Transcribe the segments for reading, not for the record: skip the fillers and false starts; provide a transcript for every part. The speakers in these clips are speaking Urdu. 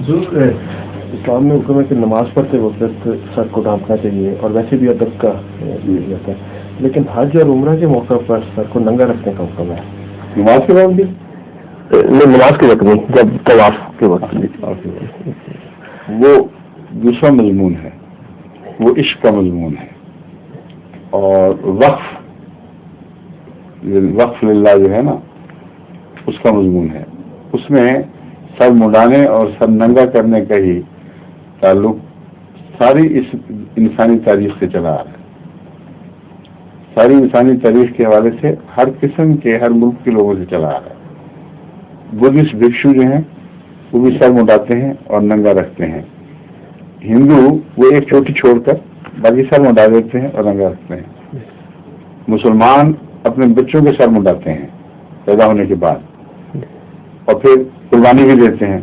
اسلام میں حکم ہے کہ نماز پڑھتے وقت سر کو ڈھانپنا چاہیے اور ویسے بھی ادب کا ہوتا ہے، لیکن حج اور عمرہ کے موقع پر سر کو ننگا رکھنے کا حکم ہے۔ نماز کے وقت بھی نہیں، نماز کے وقت نہیں، جب طواف کے وقت وہ دوسرا مضمون ہے، وہ عشق کا مضمون ہے، اور وقف للہ جو ہے نا اس کا مضمون ہے۔ اس میں سر مڈانے اور سر ننگا کرنے کا ہی تعلق ساری اس انسانی تاریخ سے چلا آ رہا ہے۔ ساری انسانی تاریخ کے حوالے سے ہر قسم کے ہر ملک کے لوگوں سے چلا آ رہا ہے۔ بدھسٹ بھکشو جو ہیں وہ بھی سر مڈاتے ہیں اور ننگا رکھتے ہیں۔ ہندو وہ ایک چوٹی چھوڑ کر باقی سر مڈا دیتے ہیں اور ننگا رکھتے ہیں۔ مسلمان اپنے بچوں کے سر مڈاتے ہیں پیدا ہونے کے بعد، اور پھر قربانی بھی دیتے ہیں،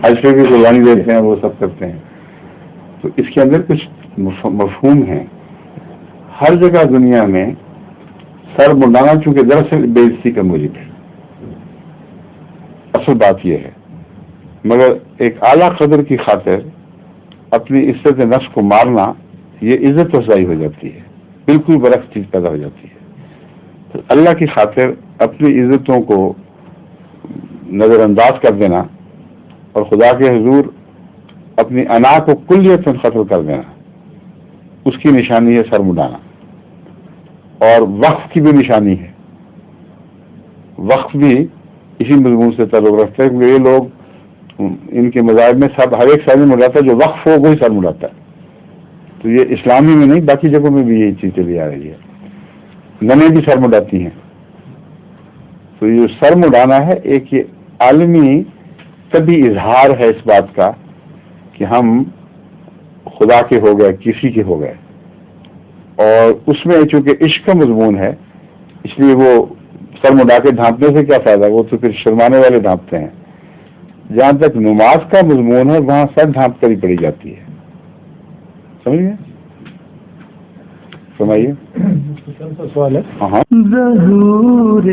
حج پہ بھی قربانی دیتے ہیں، وہ سب کرتے ہیں۔ تو اس کے اندر کچھ مفہوم ہے۔ ہر جگہ دنیا میں سر مڈانا چونکہ دراصل بے عزتی کا موجب ہے، اصل بات یہ ہے، مگر ایک اعلیٰ قدر کی خاطر اپنی عزت نفس کو مارنا یہ عزت افزائی ہو جاتی ہے، بالکل برعکس چیز پیدا ہو جاتی ہے۔ تو اللہ کی خاطر اپنی عزتوں کو نظر انداز کر دینا اور خدا کے حضور اپنی انا کو کلیتاً ختم کر دینا، اس کی نشانی ہے سر مڈانا، اور وقف کی بھی نشانی ہے۔ وقف بھی اسی مضمون سے تعلق رکھتا ہے، کیونکہ یہ لوگ ان کے مذاہب میں سب ہر ایک سر مڈاتا ہے، جو وقف ہو وہی سر مڈاتا ہے۔ تو یہ اسلامی میں نہیں، باقی جگہوں میں بھی یہی چیز چلی آ رہی ہے۔ ننیں بھی سر مڈاتی ہیں۔ تو یہ سر مڈانا ہے ایک یہ عالمی طبی اظہار ہے اس بات کا کہ ہم خدا کے ہو گئے، کسی کے ہو گئے، اور اس میں چونکہ عشق کا مضمون ہے اس لیے وہ سر مڈا کے ڈھانپنے سے کیا فائدہ، وہ تو پھر شرمانے والے ڈھانپتے ہیں۔ جہاں تک نماز کا مضمون ہے وہاں سر ڈھانپ کر ہی پڑی جاتی ہے، سمجھ گئے؟ سمائیے۔ سوال ہے ہاں ظہور